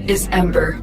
is Ember.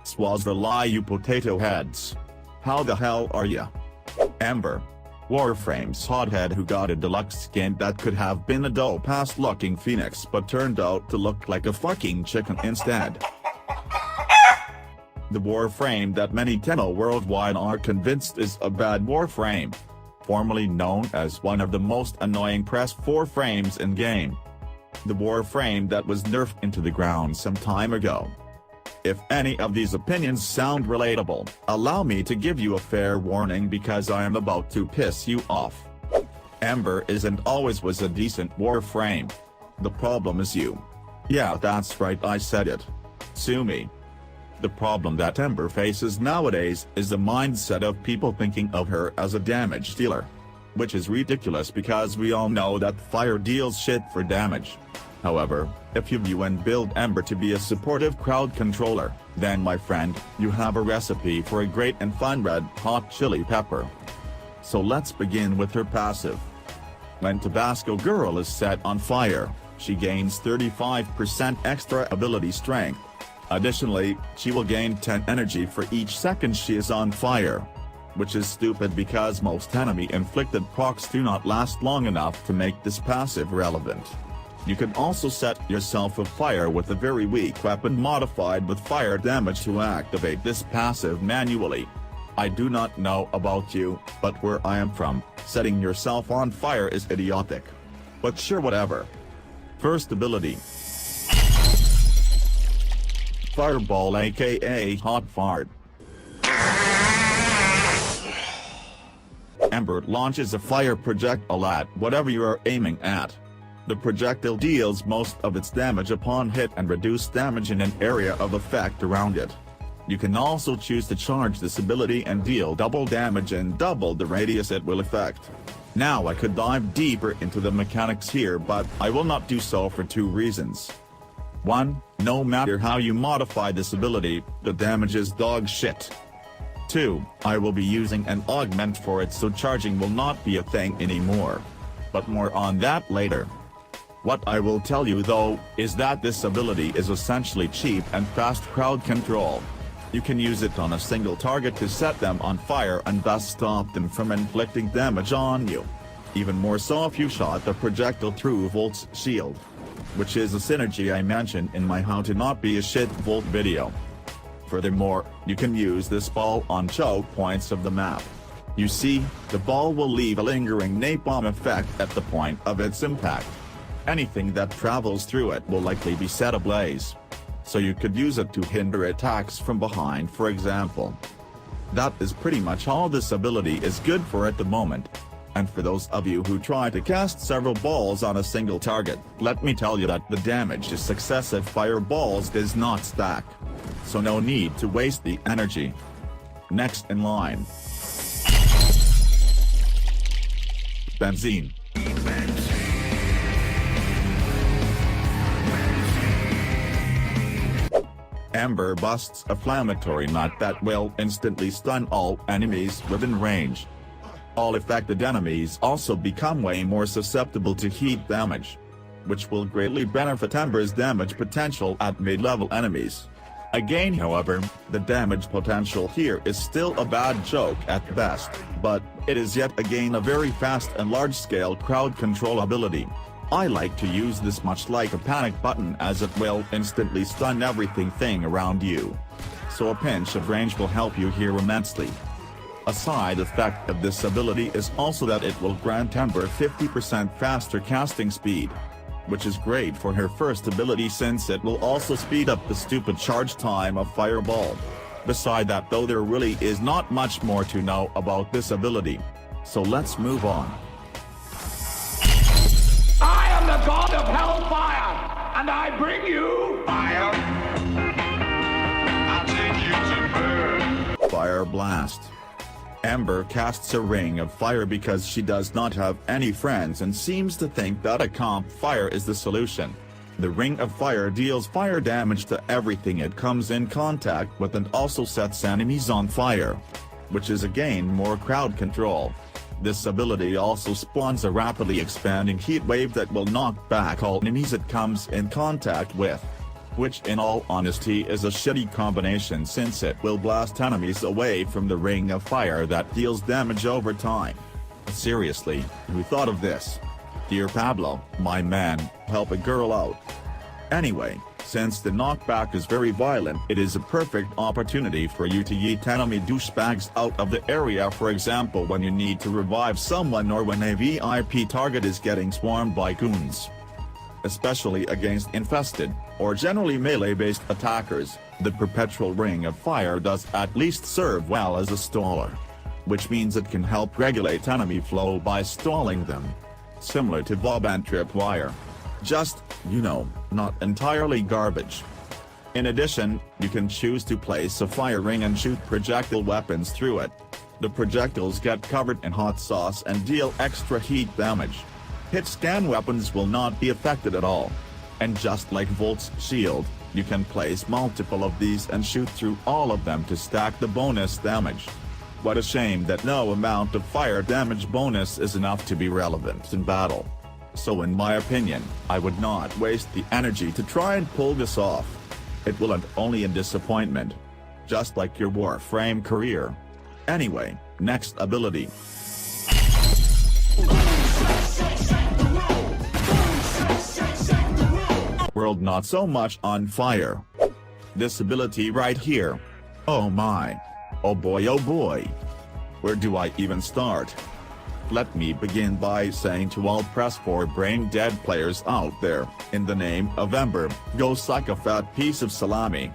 Swallows the lie, you potato heads. How the hell are ya? Ember. Warframe's hothead who got a deluxe skin that could have been a dope-ass looking phoenix but turned out to look like a fucking chicken instead. The Warframe that many Tenno worldwide are convinced is a bad Warframe. Formerly known as one of the most annoying press Warframes in game. The Warframe that was nerfed into the ground some time ago. If any of these opinions sound relatable, allow me to give you a fair warning because I am about to piss you off. Ember isn't always was a decent Warframe. The problem is you. Yeah, that's right, I said it. Sue me. The problem that Ember faces nowadays is the mindset of people thinking of her as a damage dealer. Which is ridiculous because we all know that fire deals shit for damage. However, if you view and build Ember to be a supportive crowd controller, then my friend, you have a recipe for a great and fun red hot chili pepper. So let's begin with her passive. When Tabasco Girl is set on fire, she gains 35% extra ability strength. Additionally, she will gain 10 energy for each second she is on fire. Which is stupid because most enemy-inflicted procs do not last long enough to make this passive relevant. You can also set yourself afire with a very weak weapon modified with fire damage to activate this passive manually. I do not know about you, but where I am from, setting yourself on fire is idiotic. But sure, whatever. First ability. Fireball, aka Hot Fart. Ember launches a fire projectile at whatever you are aiming at. The projectile deals most of its damage upon hit and reduced damage in an area of effect around it. You can also choose to charge this ability and deal double damage and double the radius it will affect. Now I could dive deeper into the mechanics here, but I will not do so for two reasons. 1. No matter how you modify this ability, the damage is dog shit. 2. I will be using an augment for it, so charging will not be a thing anymore. But more on that later. What I will tell you though, is that this ability is essentially cheap and fast crowd control. You can use it on a single target to set them on fire and thus stop them from inflicting damage on you. Even more so if you shot the projectile through Volt's shield. Which is a synergy I mentioned in my How to Not Be a Shit Volt video. Furthermore, you can use this ball on choke points of the map. You see, the ball will leave a lingering napalm effect at the point of its impact. Anything that travels through it will likely be set ablaze. So you could use it to hinder attacks from behind, for example. That is pretty much all this ability is good for at the moment. And for those of you who try to cast several balls on a single target, let me tell you that the damage to successive fireballs does not stack. So no need to waste the energy. Next in line. Benzene. Ember busts a flammatory nut that will instantly stun all enemies within range. All affected enemies also become way more susceptible to heat damage, which will greatly benefit Ember's damage potential at mid-level enemies. Again, however, the damage potential here is still a bad joke at best, but it is yet again a very fast and large-scale crowd control ability. I like to use this much like a panic button as it will instantly stun everything around you. So a pinch of range will help you here immensely. A side effect of this ability is also that it will grant Ember 50% faster casting speed. Which is great for her first ability since it will also speed up the stupid charge time of Fireball. Beside that though, there really is not much more to know about this ability. So let's move on. I am the god of hellfire, and I bring you fire. I take you to burn. Fire Blast. Ember casts a ring of fire because she does not have any friends and seems to think that a campfire is the solution. The Ring of Fire deals fire damage to everything it comes in contact with and also sets enemies on fire, which is again more crowd control. This ability also spawns a rapidly expanding heat wave that will knock back all enemies it comes in contact with, which in all honesty is a shitty combination since it will blast enemies away from the Ring of Fire that deals damage over time. Seriously, who thought of this? Dear Pablo, my man, help a girl out. Anyway, since the knockback is very violent, it is a perfect opportunity for you to yeet enemy douchebags out of the area, for example when you need to revive someone or when a VIP target is getting swarmed by goons. Especially against infested, or generally melee-based attackers, the Perpetual Ring of Fire does at least serve well as a staller, which means it can help regulate enemy flow by stalling them. Similar to Bob and Tripwire. Just, you know, not entirely garbage. In addition, you can choose to place a fire ring and shoot projectile weapons through it. The projectiles get covered in hot sauce and deal extra heat damage. Hit scan weapons will not be affected at all. And just like Volt's shield, you can place multiple of these and shoot through all of them to stack the bonus damage. What a shame that no amount of fire damage bonus is enough to be relevant in battle. So in my opinion, I would not waste the energy to try and pull this off. It will end only in disappointment. Just like your Warframe career. Anyway, next ability. World not so much on fire. This ability right here. Oh my. Oh boy, where do I even start? Let me begin by saying to all Press4 brain dead players out there, in the name of Ember, go suck a fat piece of salami.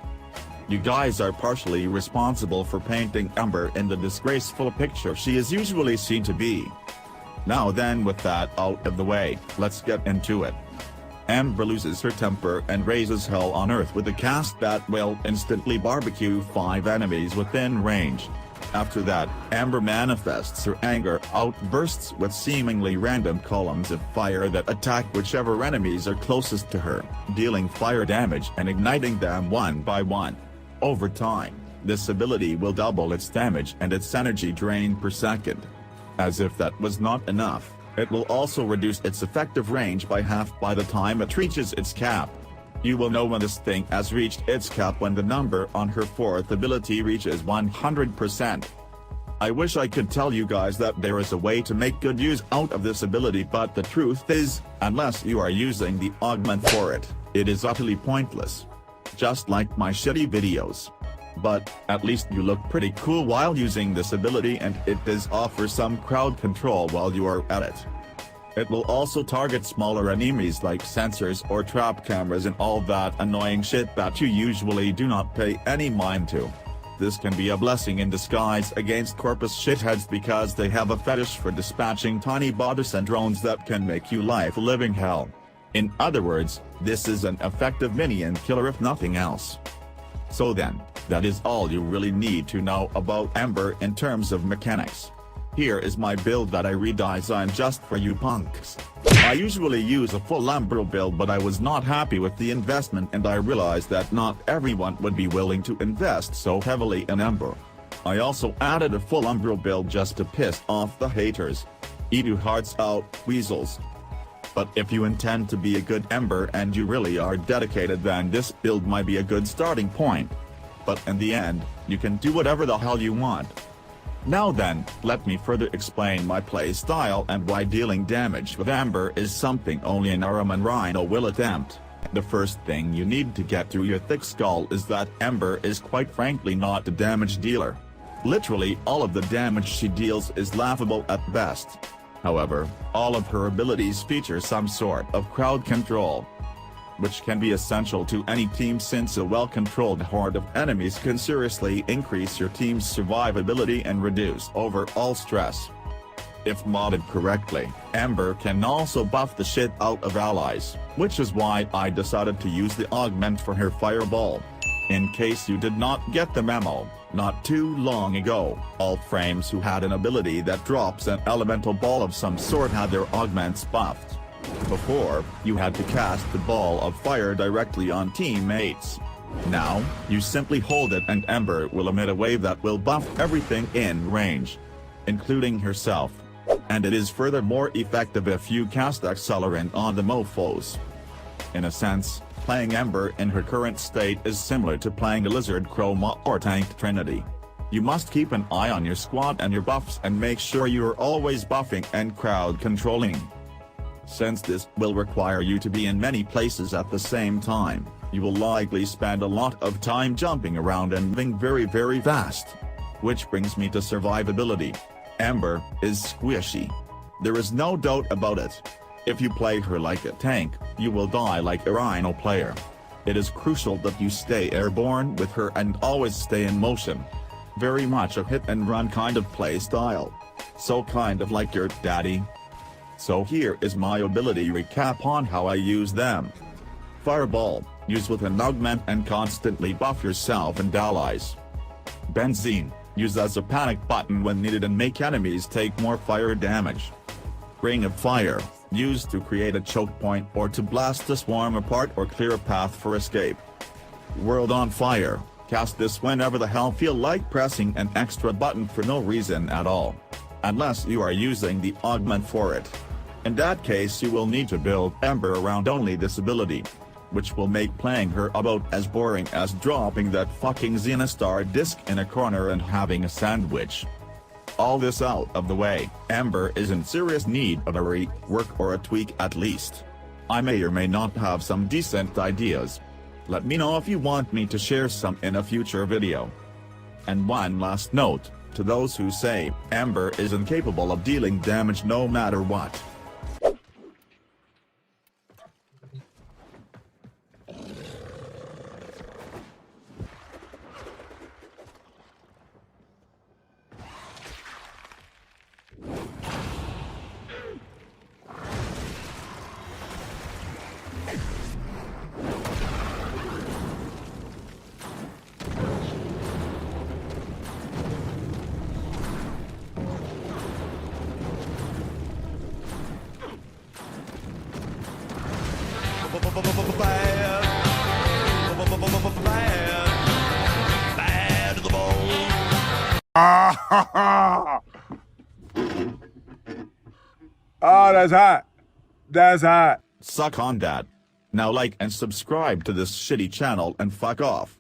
You guys are partially responsible for painting Ember in the disgraceful picture she is usually seen to be. Now then, with that out of the way, let's get into it. Ember loses her temper and raises hell on earth with a cast that will instantly barbecue 5 enemies within range. After that, Ember manifests her anger outbursts with seemingly random columns of fire that attack whichever enemies are closest to her, dealing fire damage and igniting them one by one. Over time, this ability will double its damage and its energy drain per second. As if that was not enough, it will also reduce its effective range by half by the time it reaches its cap. You will know when this thing has reached its cap when the number on her 4th ability reaches 100%. I wish I could tell you guys that there is a way to make good use out of this ability, but the truth is, unless you are using the augment for it, it is utterly pointless. Just like my shitty videos. But, at least you look pretty cool while using this ability, and it does offer some crowd control while you are at it. It will also target smaller enemies like sensors or trap cameras and all that annoying shit that you usually do not pay any mind to. This can be a blessing in disguise against corpus shitheads because they have a fetish for dispatching tiny bots and drones that can make you life a living hell. In other words, this is an effective minion killer if nothing else. So then, that is all you really need to know about Ember in terms of mechanics. Here is my build that I redesigned just for you punks. I usually use a full Ember build, but I was not happy with the investment and I realized that not everyone would be willing to invest so heavily in Ember. I also added a full Ember build just to piss off the haters. Eat your hearts out, weasels. But if you intend to be a good Ember and you really are dedicated, then this build might be a good starting point. But in the end, you can do whatever the hell you want. Now then, let me further explain my play style and why dealing damage with Ember is something only an Ahriman Rhino will attempt. The first thing you need to get through your thick skull is that Ember is quite frankly not a damage dealer. Literally all of the damage she deals is laughable at best. However, all of her abilities feature some sort of crowd control, which can be essential to any team since a well-controlled horde of enemies can seriously increase your team's survivability and reduce overall stress. If modded correctly, Ember can also buff the shit out of allies, which is why I decided to use the augment for her fireball. In case you did not get the memo, not too long ago, all frames who had an ability that drops an elemental ball of some sort had their augments buffed. Before, you had to cast the ball of fire directly on teammates. Now, you simply hold it and Ember will emit a wave that will buff everything in range, including herself. And it is furthermore effective if you cast Accelerant on the mofos. In a sense, playing Ember in her current state is similar to playing a Lizard Chroma or Tanked Trinity. You must keep an eye on your squad and your buffs and make sure you are always buffing and crowd controlling. Since this will require you to be in many places at the same time, you will likely spend a lot of time jumping around and moving very fast. Which brings me to survivability. Ember is squishy. There is no doubt about it. If you play her like a tank, you will die like a Rhino player. It is crucial that you stay airborne with her and always stay in motion. Very much a hit and run kind of play style. So kind of like your daddy. So here is my ability recap on how I use them. Fireball, use with an augment and constantly buff yourself and allies. Benzene, use as a panic button when needed and make enemies take more fire damage. Ring of Fire, used to create a choke point or to blast a swarm apart or clear a path for escape. World on Fire, cast this whenever the hell feel like pressing an extra button for no reason at all. Unless you are using the augment for it. In that case you will need to build Ember around only this ability, which will make playing her about as boring as dropping that fucking Xenostar disc in a corner and having a sandwich. All this out of the way, Ember is in serious need of a rework or a tweak at least. I may or may not have some decent ideas. Let me know if you want me to share some in a future video. And one last note, to those who say, Ember is incapable of dealing damage no matter what. Bad to the bone. Oh, that's hot. That's hot. Suck on that. Now like and subscribe to this shitty channel and fuck off.